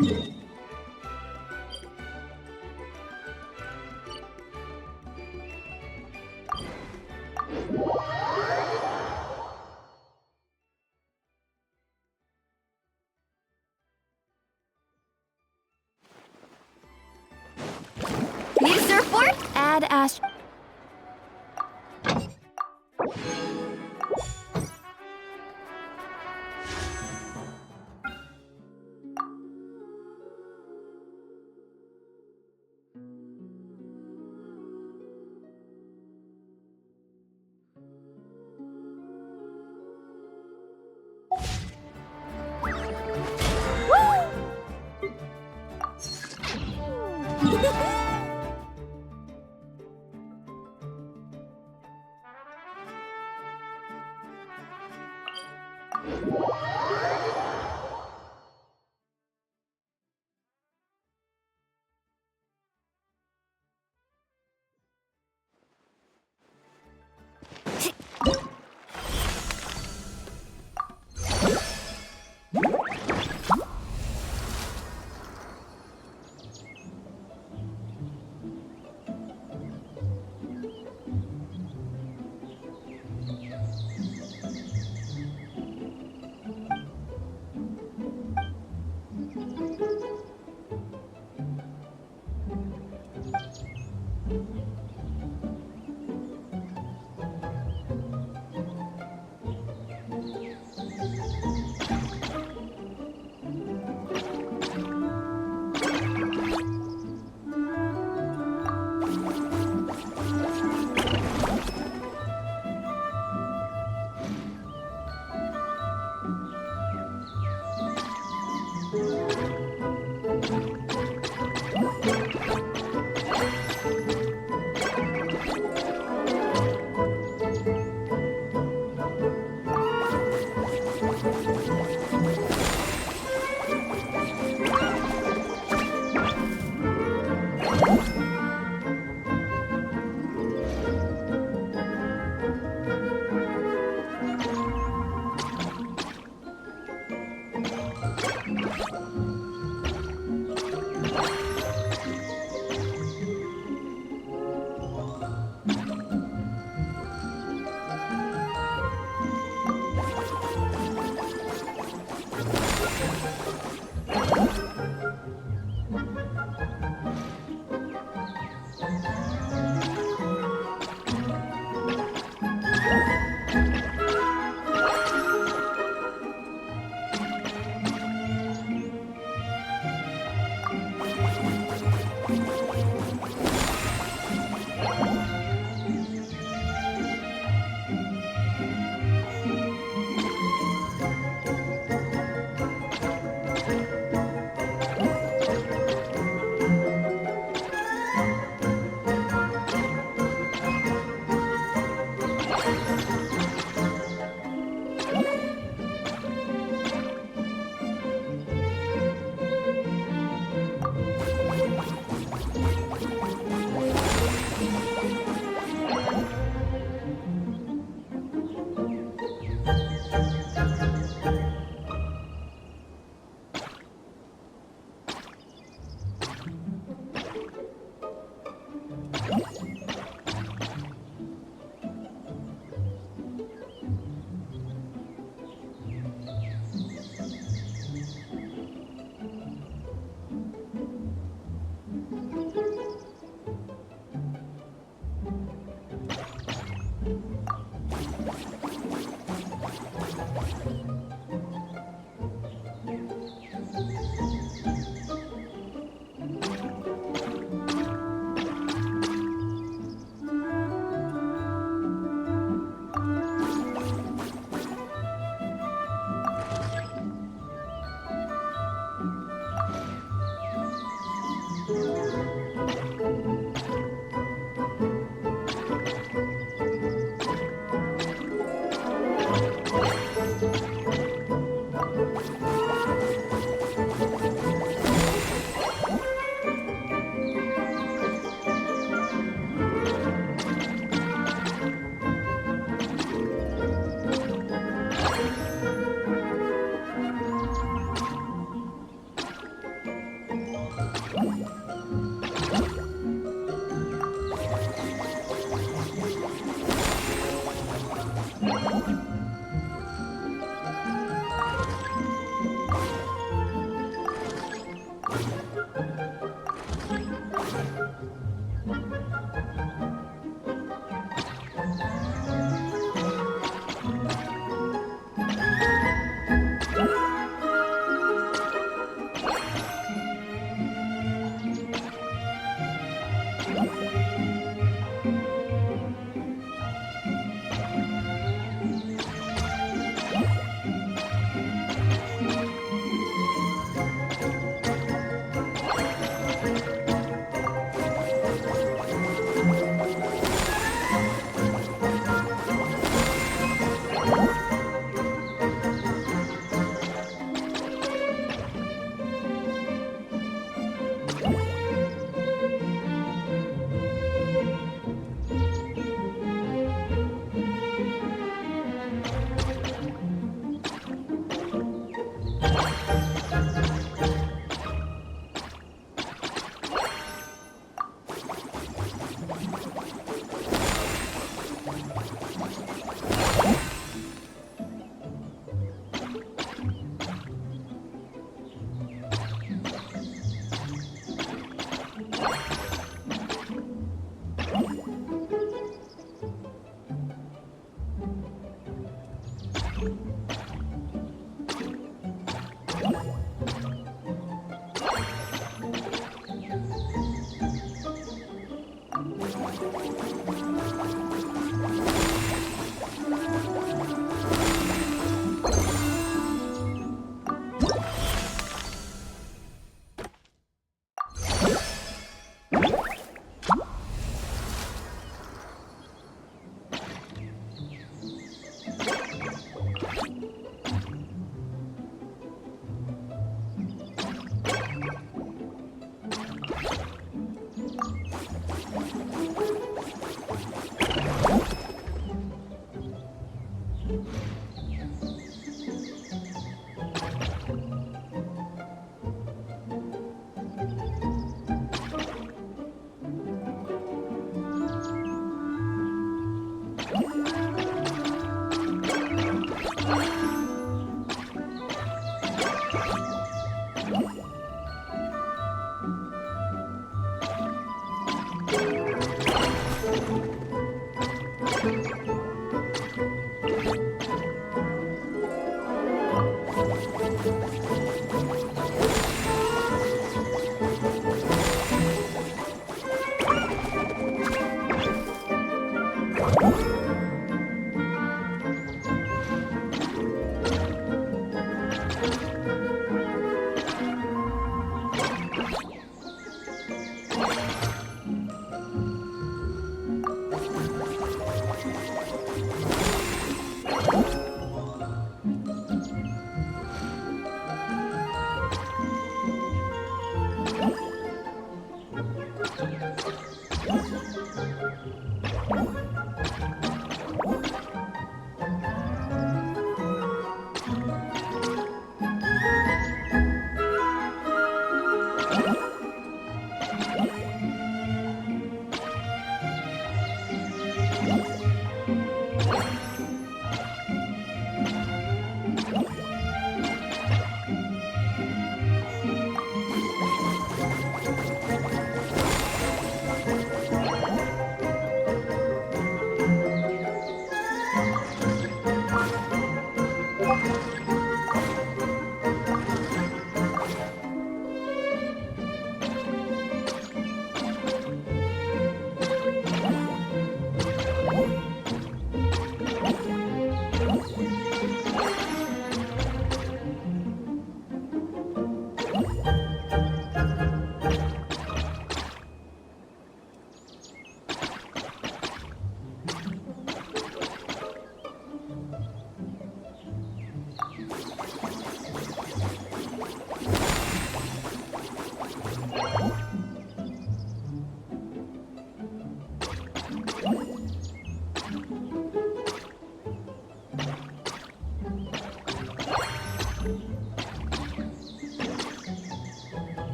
Need a surfboard? Add Ash.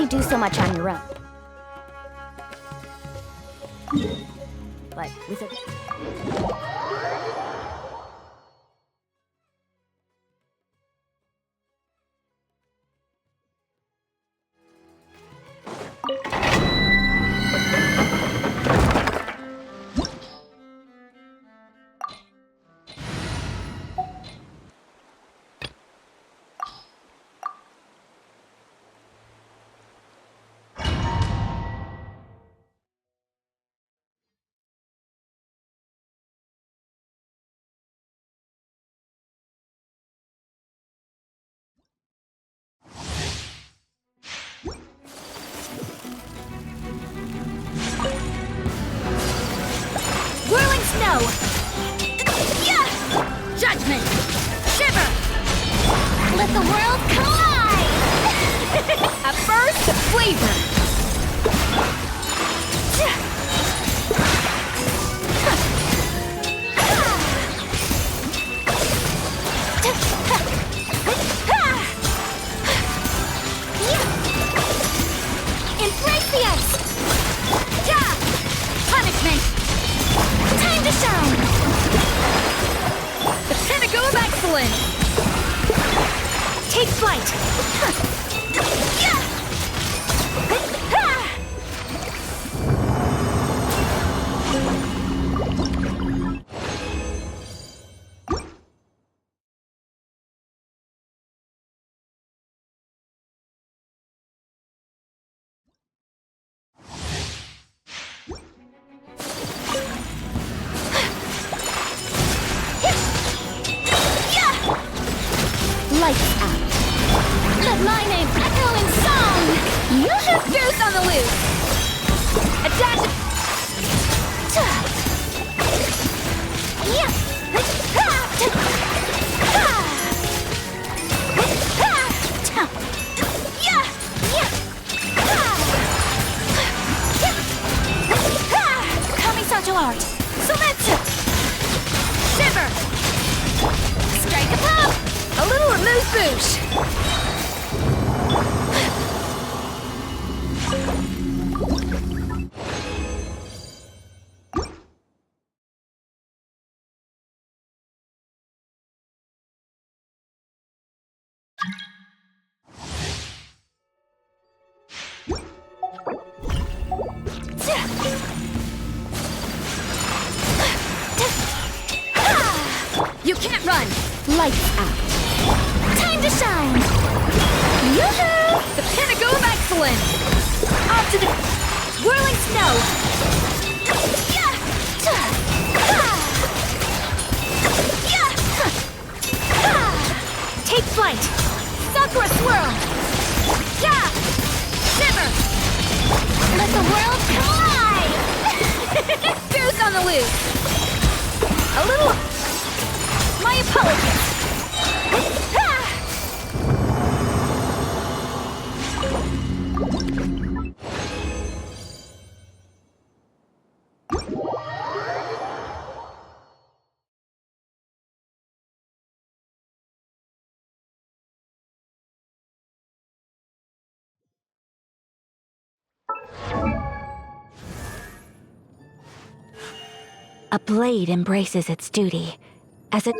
Do so much on your own. But with a... Snow! Yeah! Judgment! Shiver! Let the world collide! At first, flavor! Embrace the ice! Punishment! Time to shine! The pinnacle of excellence! Take flight! Lights out. Let my name echo in song! You have goose on the loose! Adapt! Kamisato art! Sometsu! Shiver! Strike a pop! A little amuse-bouche! You can't run! Lights out. Time to shine! Yoo-hoo! The pinnacle of excellence! Off to the whirling snow! Take flight! Sakura swirl! Shiver! clue. A little... My apologies. A blade embraces its duty as it...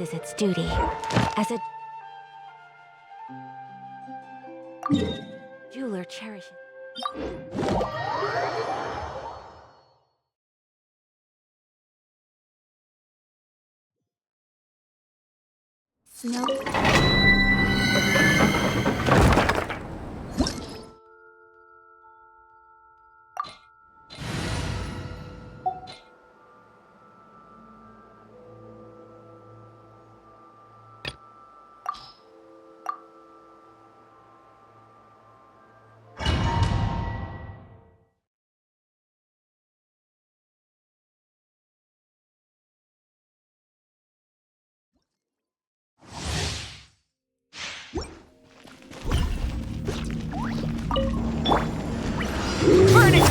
embraces its duty as a... jeweler cherishes... Snow... Burn it!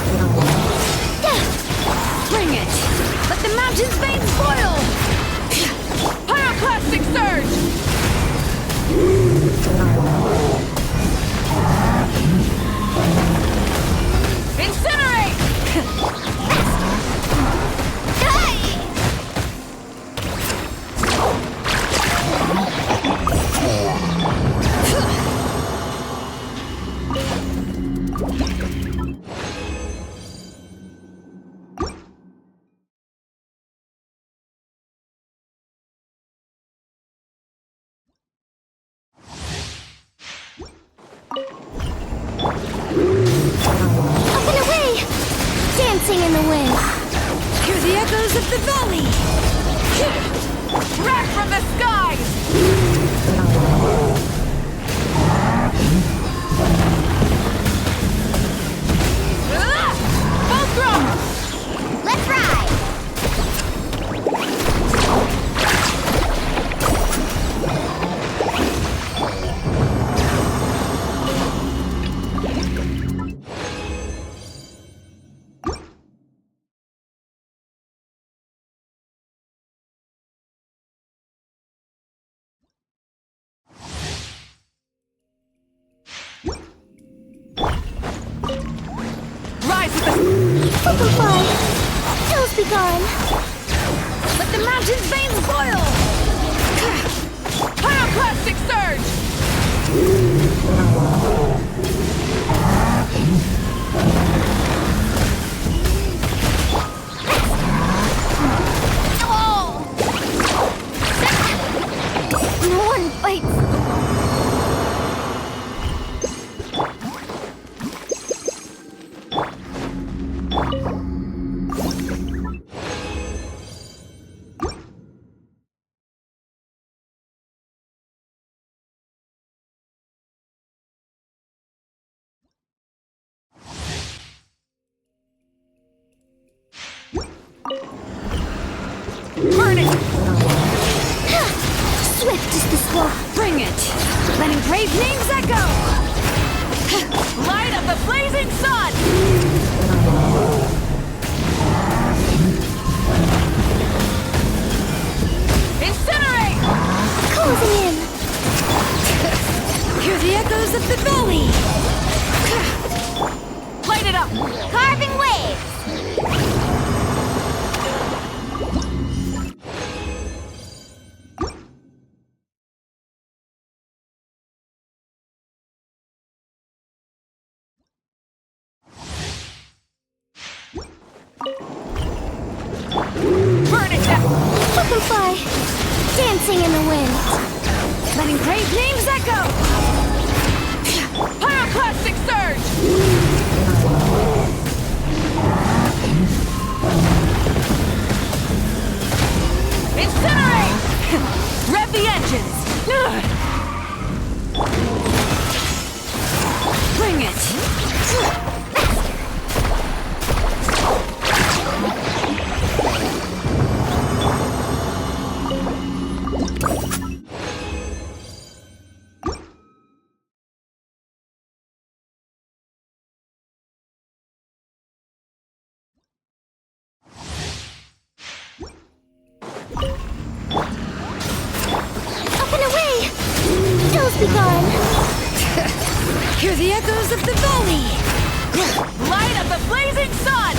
Bring it! Let the mountain's veins boil! Pyroclastic surge! Incinerate! In the wind. Hear the echoes of the valley! Wrath from the skies! Fulcrum! Let's ride! Butterfly! Tales be gone! Let the mountain's veins boil! Pyroclastic surge! No one bites! Burn it! Swift is the Bring it! Letting brave names echo! Light of the blazing sun! Incinerate! Closing in. Hear the echoes of the valley! Light it up! Carving waves. Burn it down! Butterfly. Dancing in the wind. Letting brave names echo! Pyroclastic surge! Incinerate! Rev the engines! Bring it! Up and away. Ills be gone. Hear the echoes of the valley! Light of the blazing sun!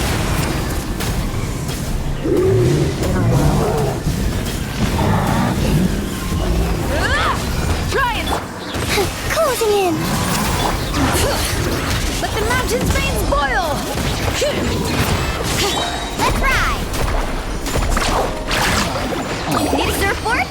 Try it! Closing in. Let the mountain's veins boil! Let's ride. Need a surfboard?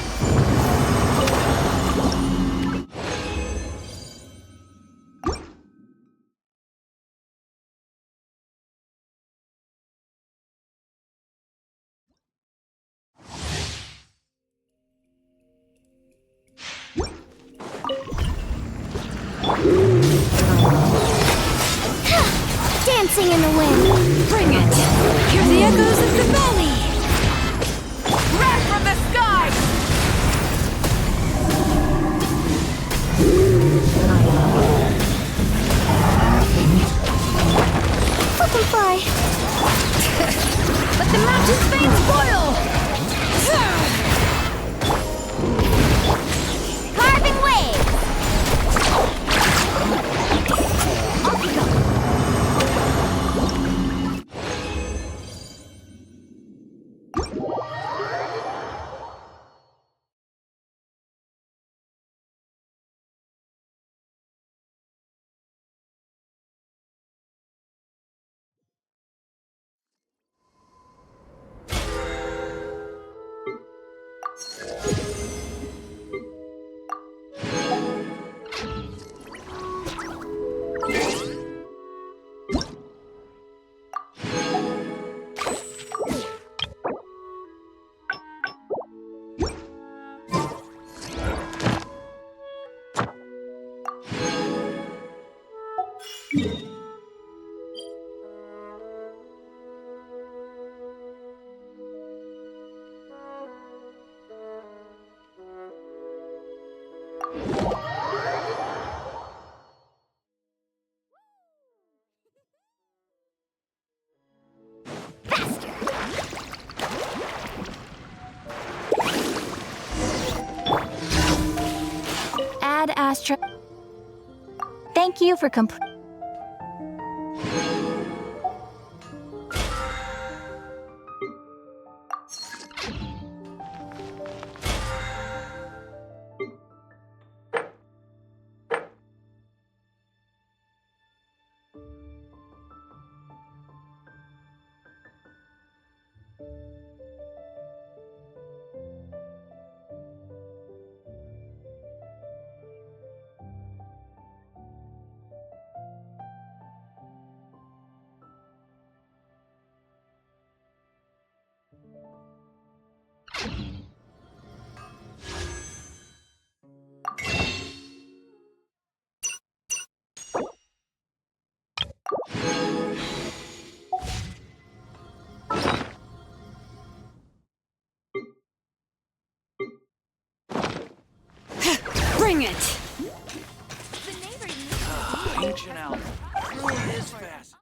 Dancing in the wind. Bring it! Hear the echoes of the valley! Wrath from the sky! Butterfly. Let the mountain's veins boil! Carving waves. Off you go. Add Astra. Thank you for Bring it! The neighbor Ancient out. Ruin this fast.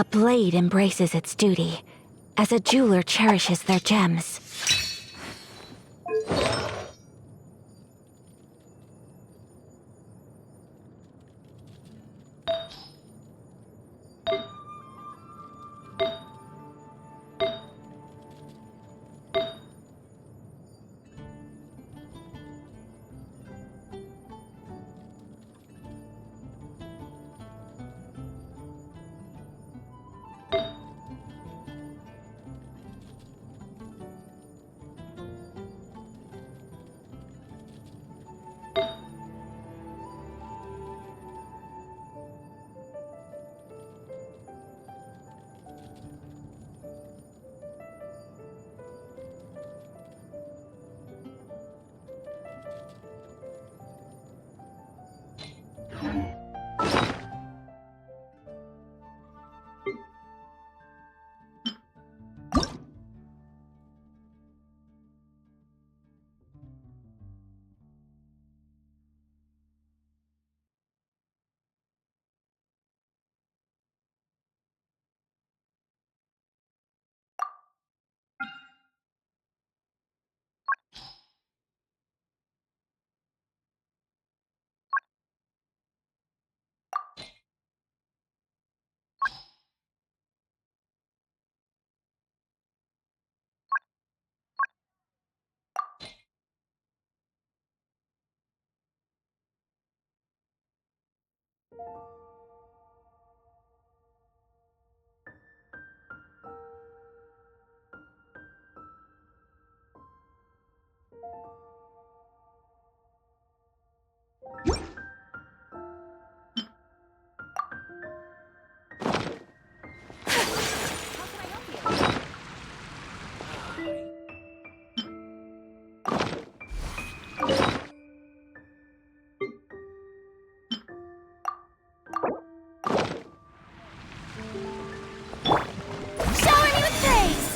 A blade embraces its duty, as a jeweler cherishes their gems. Shower me with praise!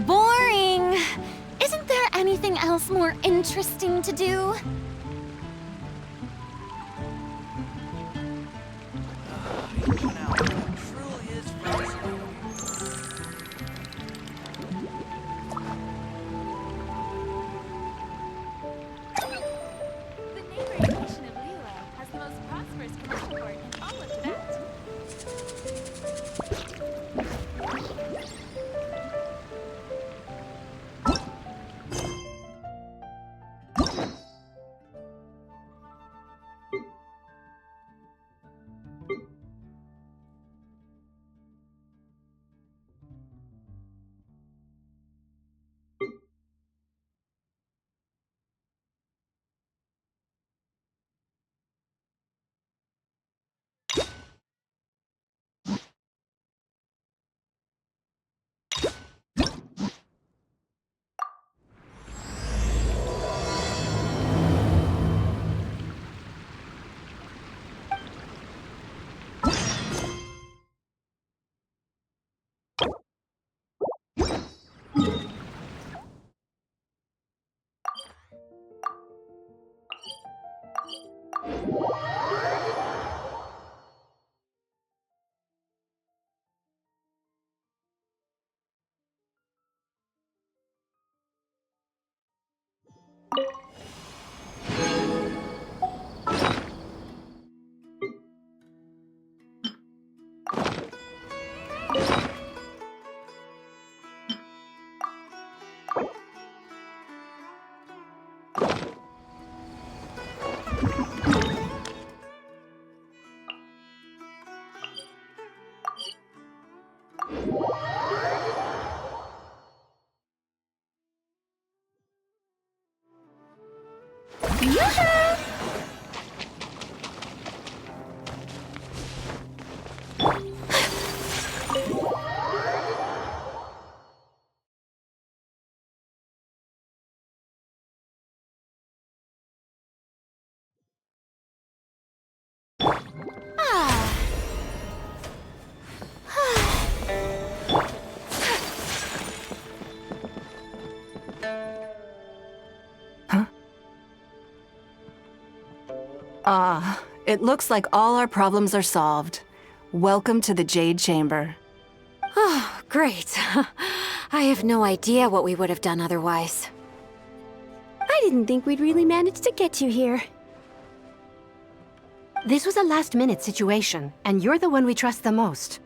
Boring! Isn't there anything else more interesting to do? Now, it truly is fascinating. The neighboring nation of Liyue has the most prosperous commercial port in all of Tibet. It looks like all our problems are solved. Welcome to the Jade Chamber. Oh, great. I have no idea what we would have done otherwise. I didn't think we'd really manage to get you here. This was a last-minute situation, and you're the one we trust the most.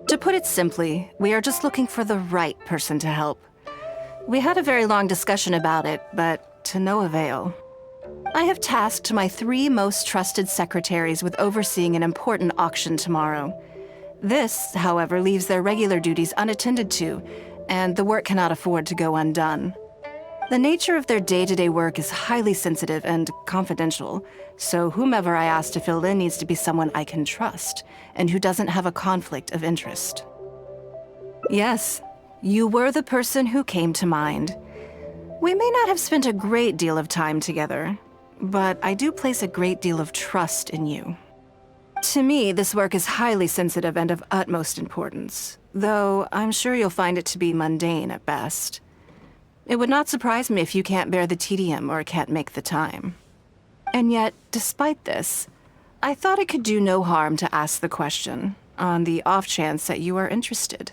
To put it simply, we are just looking for the right person to help. We had a very long discussion about it, but to no avail. I have tasked my 3 most trusted secretaries with overseeing an important auction tomorrow. This, however, leaves their regular duties unattended to, and the work cannot afford to go undone. The nature of their day-to-day work is highly sensitive and confidential, so whomever I ask to fill in needs to be someone I can trust, and who doesn't have a conflict of interest. Yes, you were the person who came to mind. We may not have spent a great deal of time together, but I do place a great deal of trust in you. To me, this work is highly sensitive and of utmost importance, though I'm sure you'll find it to be mundane at best. It would not surprise me if you can't bear the tedium or can't make the time. And yet, despite this, I thought it could do no harm to ask the question, on the off chance that you are interested.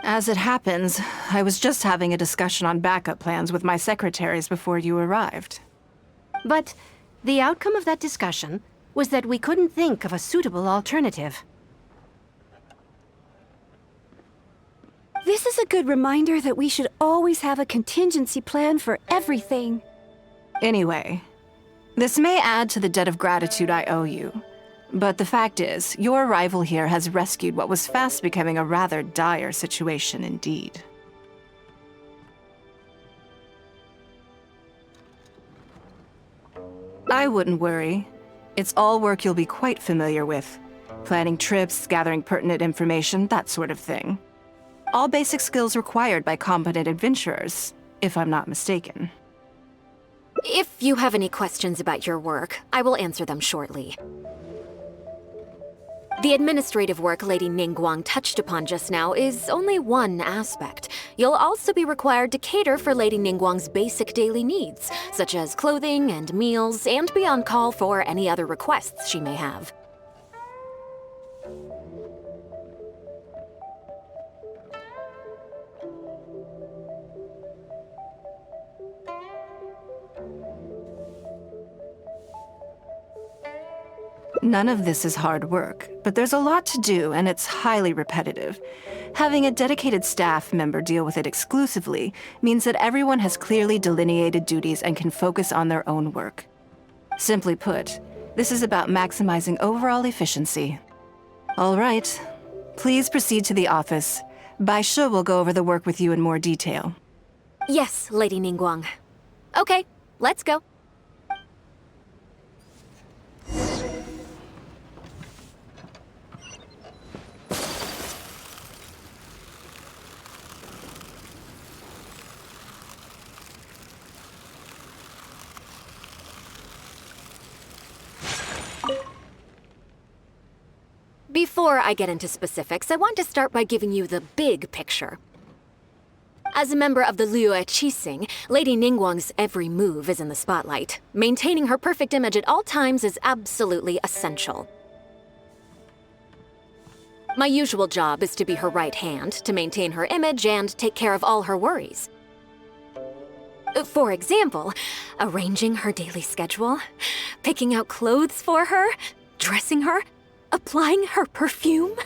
As it happens, I was just having a discussion on backup plans with my secretaries before you arrived. But the outcome of that discussion was that we couldn't think of a suitable alternative. This is a good reminder that we should always have a contingency plan for everything. Anyway, this may add to the debt of gratitude I owe you, but the fact is, your arrival here has rescued what was fast becoming a rather dire situation indeed. I wouldn't worry. It's all work you'll be quite familiar with. Planning trips, gathering pertinent information, that sort of thing. All basic skills required by competent adventurers, if I'm not mistaken. If you have any questions about your work, I will answer them shortly. The administrative work Lady Ningguang touched upon just now is only one aspect. You'll also be required to cater for Lady Ningguang's basic daily needs, such as clothing and meals, and be on call for any other requests she may have. None of this is hard work, but there's a lot to do and it's highly repetitive. Having a dedicated staff member deal with it exclusively means that everyone has clearly delineated duties and can focus on their own work. Simply put, this is about maximizing overall efficiency. All right, please proceed to the office. Bai Shi will go over the work with you in more detail. Yes, Lady Ningguang. Okay, let's go. Before I get into specifics, I want to start by giving you the big picture. As a member of the Liyue Qixing, Lady Ningguang's every move is in the spotlight. Maintaining her perfect image at all times is absolutely essential. My usual job is to be her right hand, to maintain her image and take care of all her worries. For example, arranging her daily schedule, picking out clothes for her, dressing her, applying her perfume.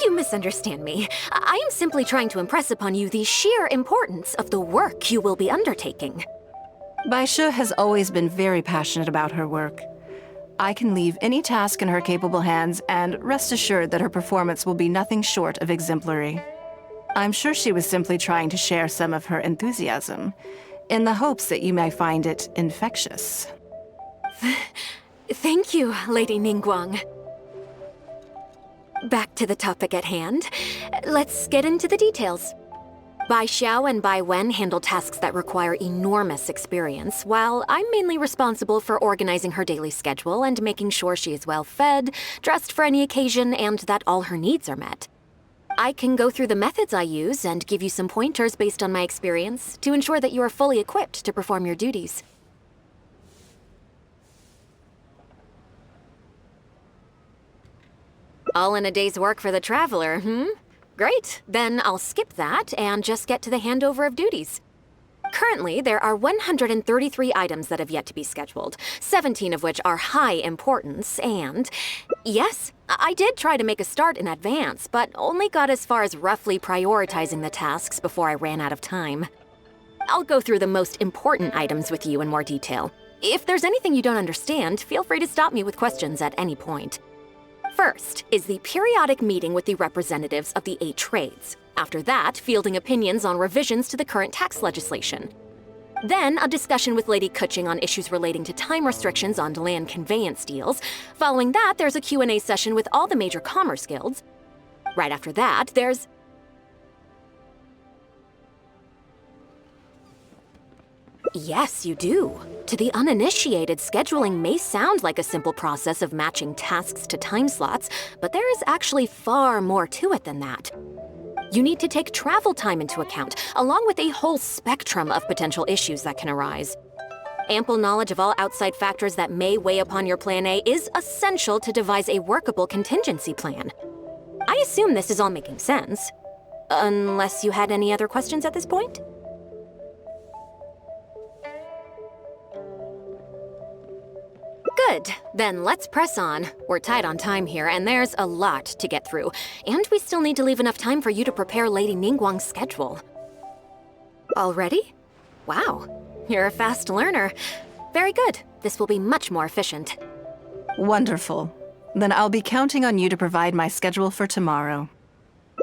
You misunderstand me. I am simply trying to impress upon you the sheer importance of the work you will be undertaking. Baisha has always been very passionate about her work. I can leave any task in her capable hands and rest assured that her performance will be nothing short of exemplary. I'm sure she was simply trying to share some of her enthusiasm, in the hopes that you may find it infectious. Thank you, Lady Ningguang. Back to the topic at hand. Let's get into the details. Bai Xiao and Bai Wen handle tasks that require enormous experience, while I'm mainly responsible for organizing her daily schedule and making sure she is well fed, dressed for any occasion, and that all her needs are met. I can go through the methods I use and give you some pointers based on my experience to ensure that you are fully equipped to perform your duties. All in a day's work for the traveler, Great, then I'll skip that and just get to the handover of duties. Currently, there are 133 items that have yet to be scheduled, 17 of which are high importance, and yes, I did try to make a start in advance, but only got as far as roughly prioritizing the tasks before I ran out of time. I'll go through the most important items with you in more detail. If there's anything you don't understand, feel free to stop me with questions at any point. First is the periodic meeting with the representatives of the 8 trades. After that, fielding opinions on revisions to the current tax legislation. Then, a discussion with Lady Kuching on issues relating to time restrictions on land conveyance deals. Following that, there's a Q&A session with all the major commerce guilds. Right after that, there's... Yes, you do. To the uninitiated, scheduling may sound like a simple process of matching tasks to time slots, but there is actually far more to it than that. You need to take travel time into account, along with a whole spectrum of potential issues that can arise. Ample knowledge of all outside factors that may weigh upon your Plan A is essential to devise a workable contingency plan. I assume this is all making sense. Unless you had any other questions at this point? Good. Then let's press on. We're tight on time here, and there's a lot to get through. And we still need to leave enough time for you to prepare Lady Ningguang's schedule. Already? Wow. You're a fast learner. Very good. This will be much more efficient. Wonderful. Then I'll be counting on you to provide my schedule for tomorrow.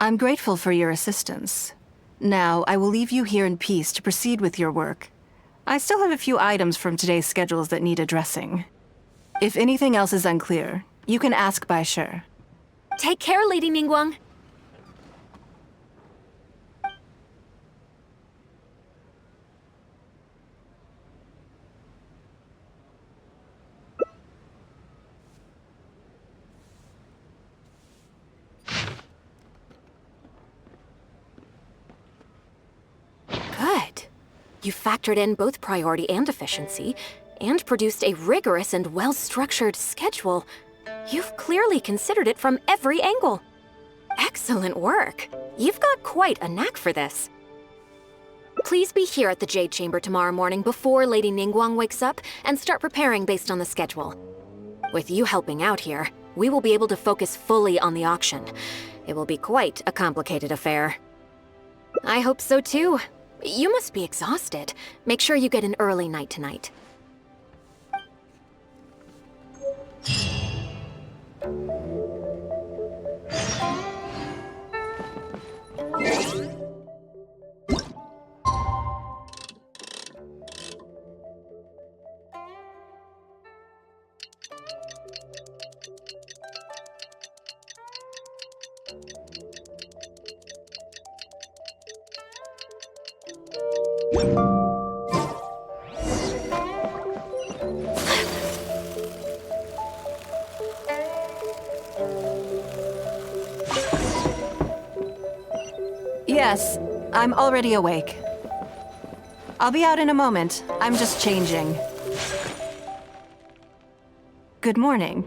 I'm grateful for your assistance. Now, I will leave you here in peace to proceed with your work. I still have a few items from today's schedules that need addressing. If anything else is unclear, you can ask Bai Shi. Take care, Lady Ningguang. Good. You factored in both priority and efficiency, and produced a rigorous and well-structured schedule. You've clearly considered it from every angle. Excellent work. You've got quite a knack for this. Please be here at the Jade Chamber tomorrow morning before Lady Ningguang wakes up and start preparing based on the schedule. With you helping out here, we will be able to focus fully on the auction. It will be quite a complicated affair. I hope so too. You must be exhausted. Make sure you get an early night tonight. Yes, I'm already awake. I'll be out in a moment. I'm just changing. Good morning.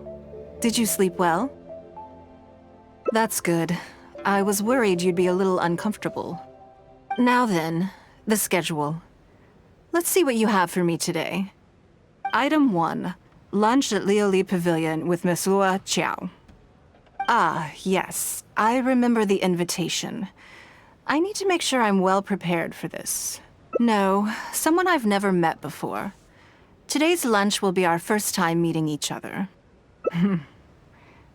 Did you sleep well? That's good. I was worried you'd be a little uncomfortable. Now then, the schedule. Let's see what you have for me today. Item 1. Lunch at Lioli Pavilion with Monsieur Chiao. Ah, yes. I remember the invitation. I need to make sure I'm well prepared for this. No, someone I've never met before. Today's lunch will be our first time meeting each other.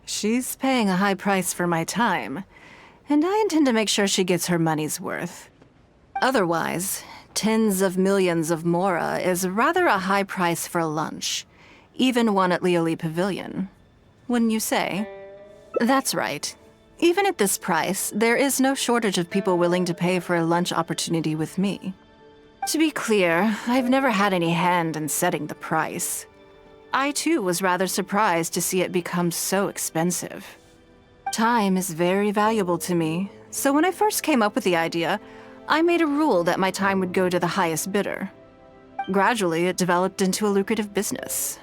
She's paying a high price for my time, and I intend to make sure she gets her money's worth. Otherwise, tens of millions of mora is rather a high price for a lunch, even one at Lioli Pavilion. Wouldn't you say? That's right. Even at this price, there is no shortage of people willing to pay for a lunch opportunity with me. To be clear, I've never had any hand in setting the price. I too was rather surprised to see it become so expensive. Time is very valuable to me, so when I first came up with the idea, I made a rule that my time would go to the highest bidder. Gradually, it developed into a lucrative business.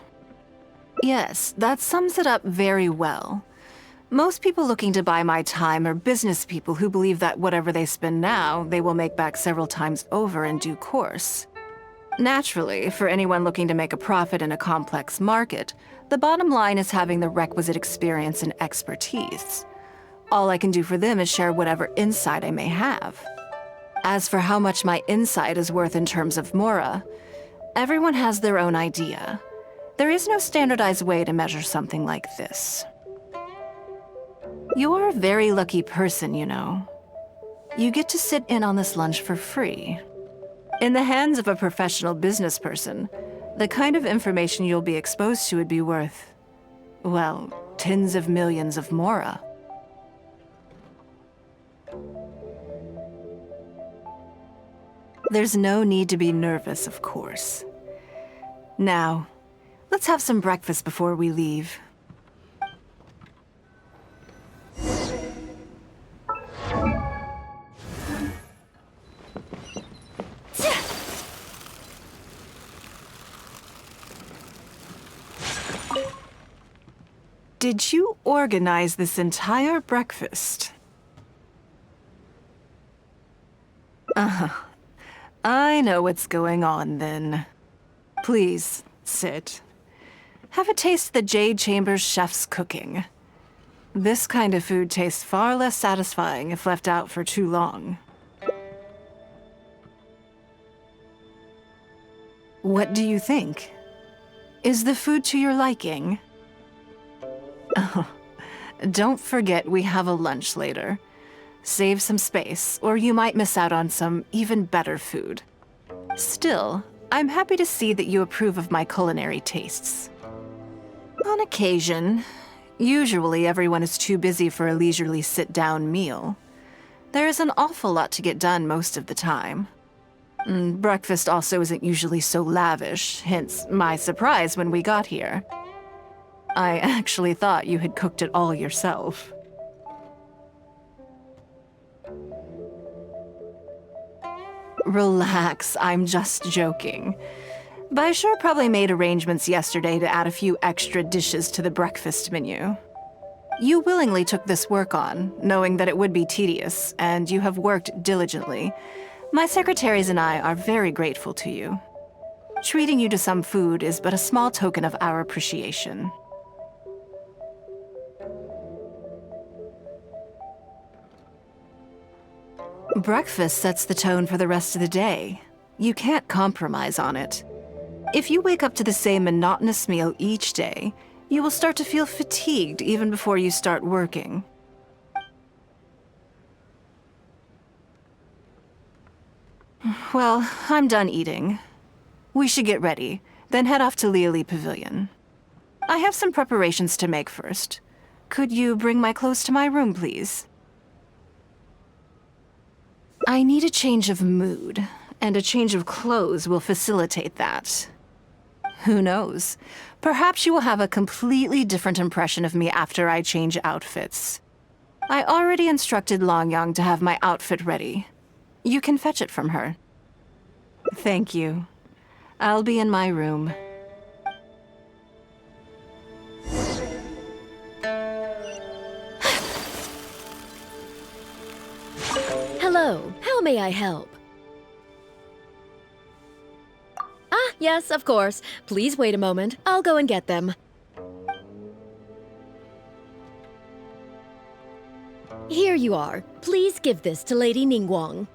Yes, that sums it up very well. Most people looking to buy my time are business people who believe that whatever they spend now, they will make back several times over in due course. Naturally, for anyone looking to make a profit in a complex market, the bottom line is having the requisite experience and expertise. All I can do for them is share whatever insight I may have. As for how much my insight is worth in terms of mora, everyone has their own idea. There is no standardized way to measure something like this. You're a very lucky person, you know. You get to sit in on this lunch for free. In the hands of a professional business person, the kind of information you'll be exposed to would be worth, well, tens of millions of mora. There's no need to be nervous, of course. Now, let's have some breakfast before we leave. Did you organize this entire breakfast? I know what's going on then. Please, sit. Have a taste of the Jade Chamber's chef's cooking. This kind of food tastes far less satisfying if left out for too long. What do you think? Is the food to your liking? Oh, don't forget we have a lunch later. Save some space, or you might miss out on some even better food. Still, I'm happy to see that you approve of my culinary tastes. On occasion, usually everyone is too busy for a leisurely sit-down meal. There is an awful lot to get done most of the time. Breakfast also isn't usually so lavish, hence my surprise when we got here. I actually thought you had cooked it all yourself. Relax, I'm just joking. Baishur probably made arrangements yesterday to add a few extra dishes to the breakfast menu. You willingly took this work on, knowing that it would be tedious, and you have worked diligently. My secretaries and I are very grateful to you. Treating you to some food is but a small token of our appreciation. Breakfast sets the tone for the rest of the day. You can't compromise on it. If you wake up to the same monotonous meal each day, you will start to feel fatigued even before you start working. Well, I'm done eating. We should get ready, then head off to Lioli Pavilion. I have some preparations to make first. Could you bring my clothes to my room, please? I need a change of mood, and a change of clothes will facilitate that. Who knows? Perhaps you will have a completely different impression of me after I change outfits. I already instructed Longyang to have my outfit ready. You can fetch it from her. Thank you. I'll be in my room. Hello, how may I help? Ah, yes, of course. Please wait a moment. I'll go and get them. Here you are. Please give this to Lady Ningguang.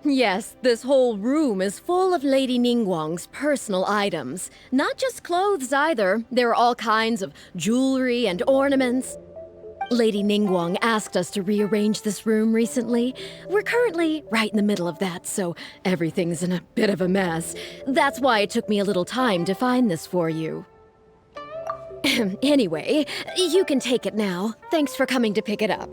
Yes, this whole room is full of Lady Ningguang's personal items. Not just clothes either. There are all kinds of jewelry and ornaments. Lady Ningguang asked us to rearrange this room recently. We're currently right in the middle of that, so everything's in a bit of a mess. That's why it took me a little time to find this for you. Anyway, you can take it now. Thanks for coming to pick it up.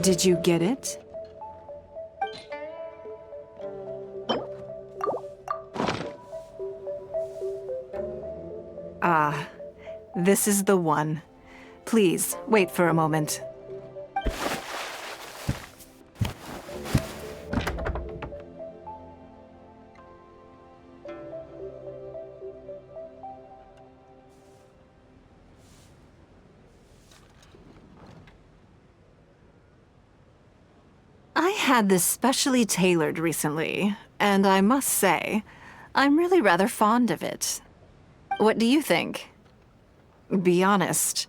Did you get it? Ah, this is the one. Please, wait for a moment. I had this specially tailored recently, and I must say, I'm really rather fond of it. What do you think? Be honest.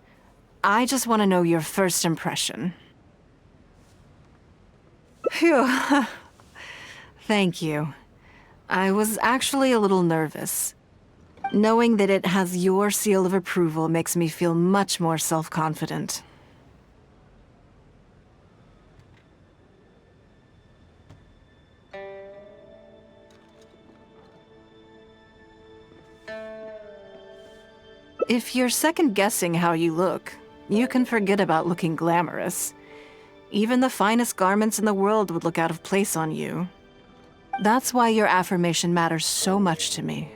I just want to know your first impression. Phew. Thank you. I was actually a little nervous. Knowing that it has your seal of approval makes me feel much more self-confident. If you're second-guessing how you look, you can forget about looking glamorous. Even the finest garments in the world would look out of place on you. That's why your affirmation matters so much to me.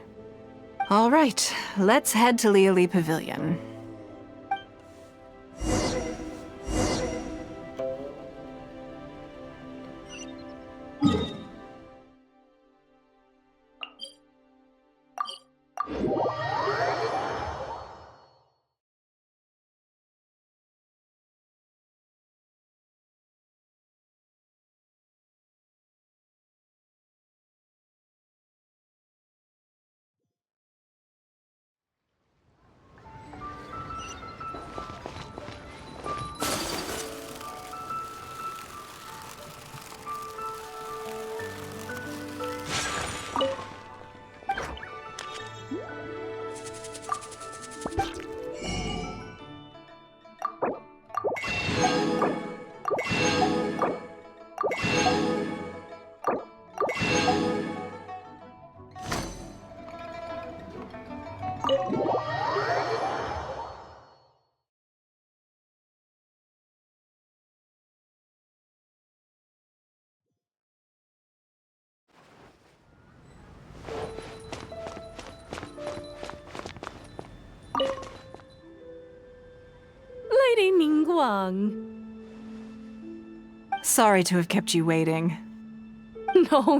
All right, let's head to Liali Pavilion. Lady Ningguang. Sorry to have kept you waiting. No,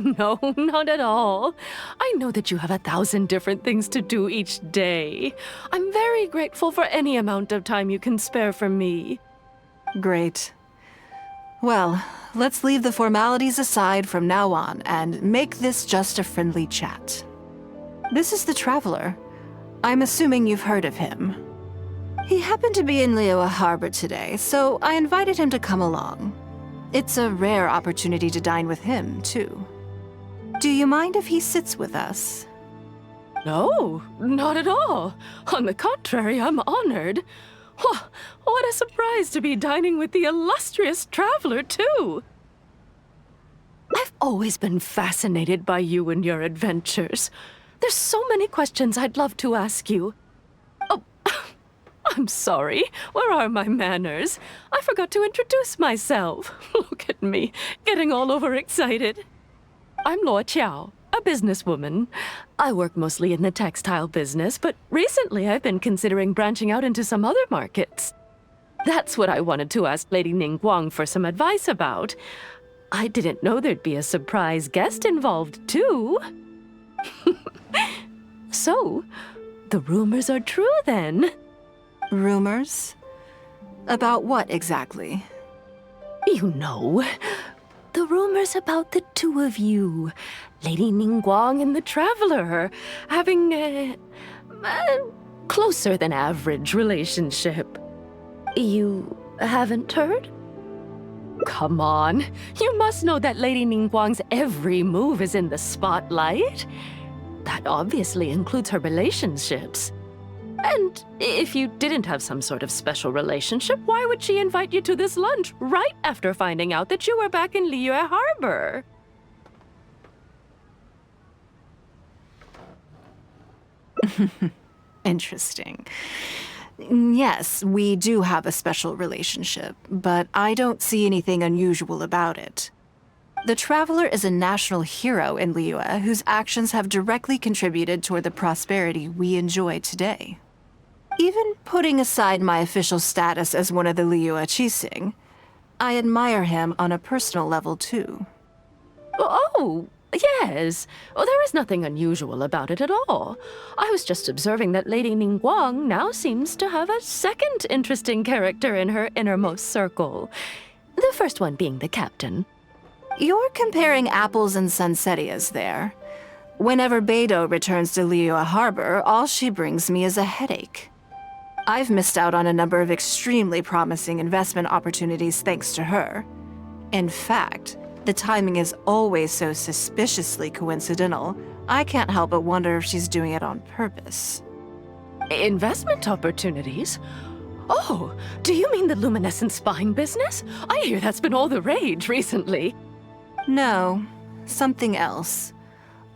not at all. I know that you have 1,000 different things to do each day. I'm very grateful for any amount of time you can spare for me. Great. Well, let's leave the formalities aside from now on and make this just a friendly chat. This is the Traveler. I'm assuming you've heard of him. He happened to be in Liyue Harbor today, so I invited him to come along. It's a rare opportunity to dine with him, too. Do you mind if he sits with us? No, not at all. On the contrary, I'm honored. What a surprise to be dining with the illustrious Traveler, too. I've always been fascinated by you and your adventures. There's so many questions I'd love to ask you. Oh, I'm sorry. Where are my manners? I forgot to introduce myself. Look at me, getting all overexcited. I'm Luo Qiao, a businesswoman. I work mostly in the textile business, but recently I've been considering branching out into some other markets. That's what I wanted to ask Lady Ningguang for some advice about. I didn't know there'd be a surprise guest involved, too. So, the rumors are true then. Rumors? About what exactly? You know, the rumors about the two of you, Lady Ningguang and the Traveler, having a closer than average relationship. You haven't heard? Come on, you must know that Lady Ningguang's every move is in the spotlight. That obviously includes her relationships. And if you didn't have some sort of special relationship, why would she invite you to this lunch right after finding out that you were back in Liyue Harbor? Interesting. Yes, we do have a special relationship, but I don't see anything unusual about it. The Traveler is a national hero in Liyue whose actions have directly contributed toward the prosperity we enjoy today. Even putting aside my official status as one of the Liyue Qixing, I admire him on a personal level too. Oh, yes. Oh, there is nothing unusual about it at all. I was just observing that Lady Ningguang now seems to have a second interesting character in her innermost circle. The first one being the captain. You're comparing apples and sunsettias there. Whenever Beidou returns to Liyue Harbor, all she brings me is a headache. I've missed out on a number of extremely promising investment opportunities thanks to her. In fact, the timing is always so suspiciously coincidental, I can't help but wonder if she's doing it on purpose. Investment opportunities? Oh, do you mean the luminescent spine business? I hear that's been all the rage recently. No, something else.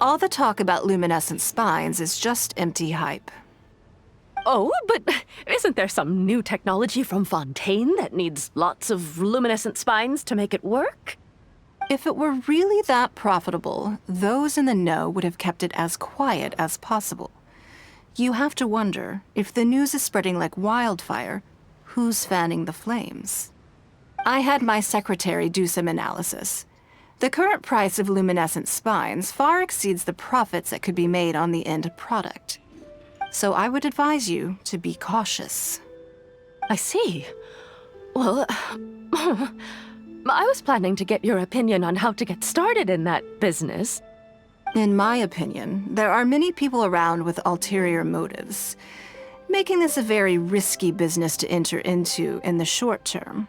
All the talk about luminescent spines is just empty hype. Oh, but isn't there some new technology from Fontaine that needs lots of luminescent spines to make it work? If it were really that profitable, those in the know would have kept it as quiet as possible. You have to wonder, if the news is spreading like wildfire, who's fanning the flames? I had my secretary do some analysis. The current price of luminescent spines far exceeds the profits that could be made on the end product. So I would advise you to be cautious. I see. Well, I was planning to get your opinion on how to get started in that business. In my opinion, there are many people around with ulterior motives, making this a very risky business to enter into in the short term.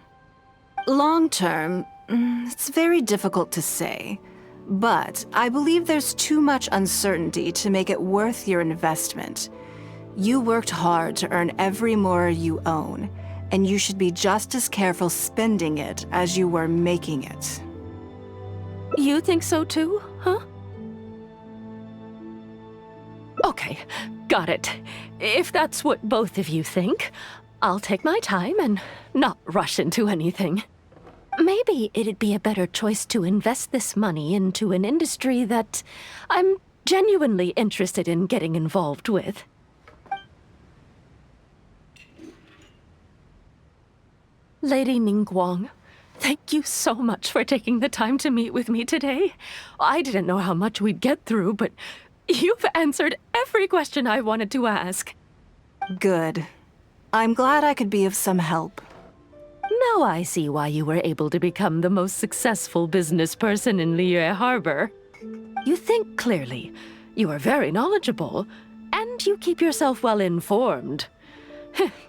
Long term, it's very difficult to say, but I believe there's too much uncertainty to make it worth your investment. You worked hard to earn every mora you own, and you should be just as careful spending it as you were making it. You think so too, huh? Okay, got it. If that's what both of you think, I'll take my time and not rush into anything. Maybe it'd be a better choice to invest this money into an industry that I'm genuinely interested in getting involved with. Lady Ningguang, thank you so much for taking the time to meet with me today. I didn't know how much we'd get through, but you've answered every question I wanted to ask. Good. I'm glad I could be of some help. Now I see why you were able to become the most successful business person in Liyue Harbor. You think clearly, you are very knowledgeable, and you keep yourself well informed.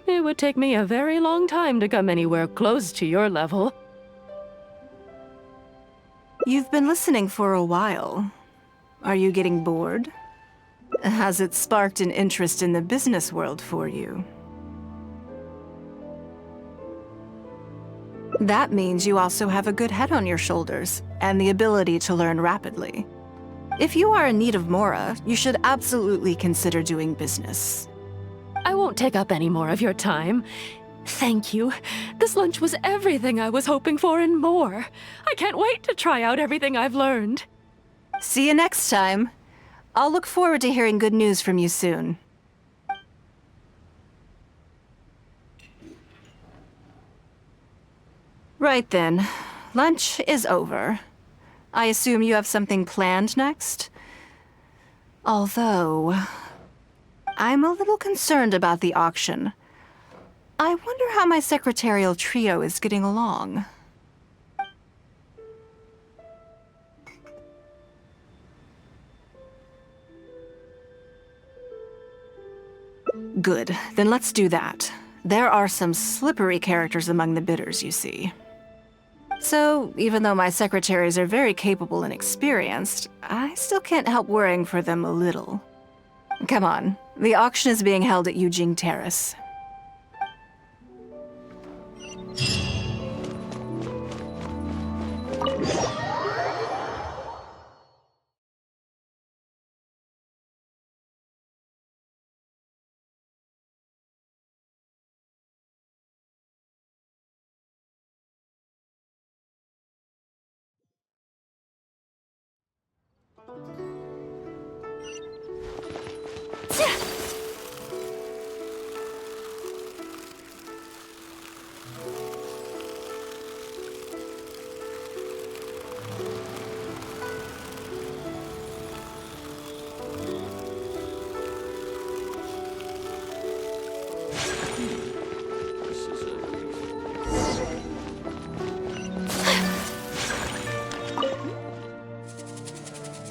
It would take me a very long time to come anywhere close to your level. You've been listening for a while. Are you getting bored? Has it sparked an interest in the business world for you? That means you also have a good head on your shoulders, and the ability to learn rapidly. If you are in need of mora, you should absolutely consider doing business. I won't take up any more of your time. Thank you. This lunch was everything I was hoping for and more. I can't wait to try out everything I've learned. See you next time. I'll look forward to hearing good news from you soon. Right then. Lunch is over. I assume you have something planned next? Although, I'm a little concerned about the auction. I wonder how my secretarial trio is getting along. Good, then let's do that. There are some slippery characters among the bidders, you see. So, even though my secretaries are very capable and experienced, I still can't help worrying for them a little. Come on, the auction is being held at Yujing Terrace.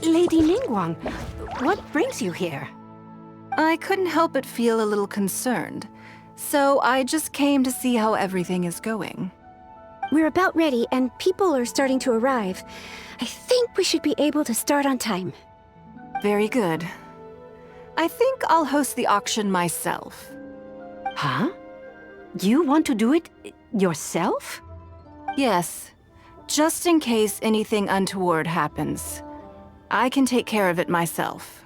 Lady Ningguang, what brings you here? I couldn't help but feel a little concerned, so I just came to see how everything is going. We're about ready, and people are starting to arrive. I think we should be able to start on time. Very good. I think I'll host the auction myself. Huh? You want to do it yourself? Yes, just in case anything untoward happens. I can take care of it myself.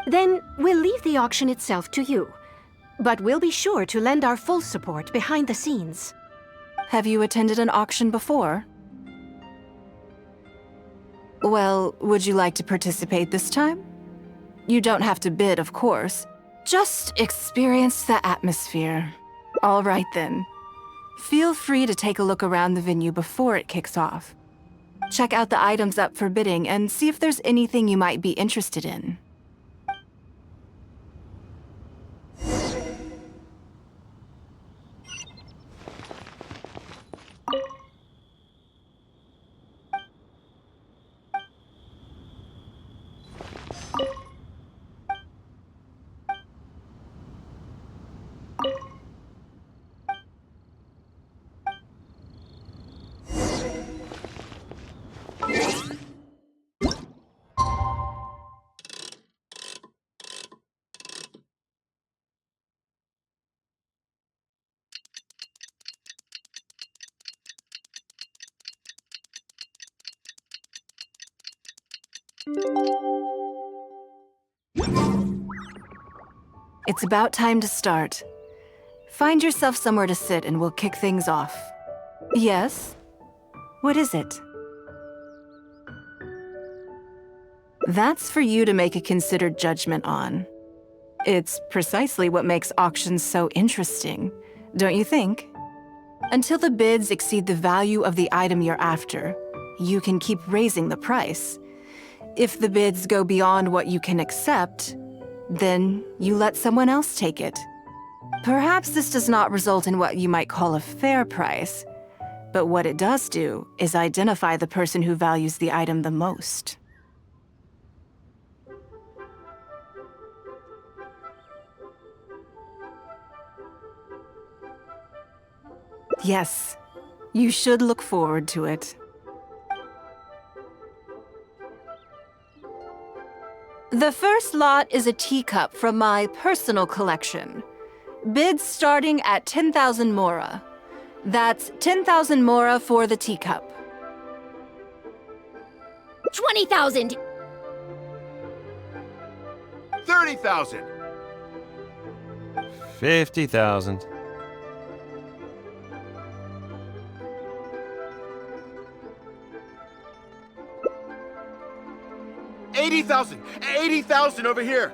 Then we'll leave the auction itself to you. But we'll be sure to lend our full support behind the scenes. Have you attended an auction before? Well, would you like to participate this time? You don't have to bid, of course. Just experience the atmosphere. All right then. Feel free to take a look around the venue before it kicks off. Check out the items up for bidding and see if there's anything you might be interested in. It's about time to start. Find yourself somewhere to sit and we'll kick things off. Yes? What is it? That's for you to make a considered judgment on. It's precisely what makes auctions so interesting, don't you think? Until the bids exceed the value of the item you're after, you can keep raising the price. If the bids go beyond what you can accept, then you let someone else take it. Perhaps this does not result in what you might call a fair price, but what it does do is identify the person who values the item the most. Yes, you should look forward to it. The first lot is a teacup from my personal collection. Bids starting at 10,000 mora. That's 10,000 mora for the teacup. 20,000! 30,000. 50,000. 80,000! 80,000 over here!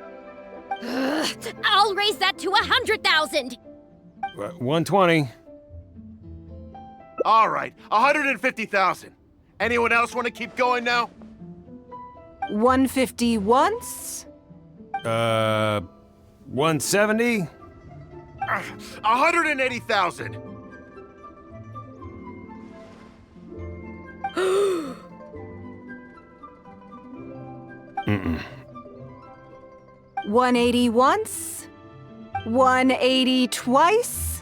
I'll raise that to 100,000. 120. All right, 150,000. Anyone else want to keep going now? 150 once? 170? 180,000. Mm-mm. 180 once? 180 twice?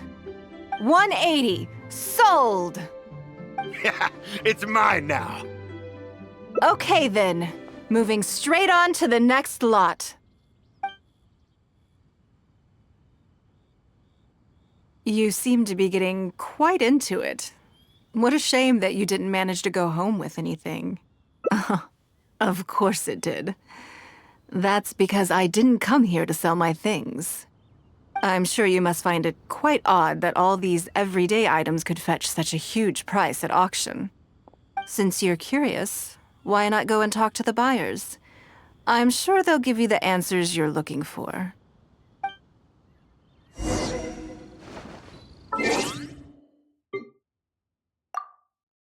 180. Sold! Yeah, it's mine now. Okay then. Moving straight on to the next lot. You seem to be getting quite into it. What a shame that you didn't manage to go home with anything. Of course it did. That's because I didn't come here to sell my things. I'm sure you must find it quite odd that all these everyday items could fetch such a huge price at auction. Since you're curious, why not go and talk to the buyers? I'm sure they'll give you the answers you're looking for.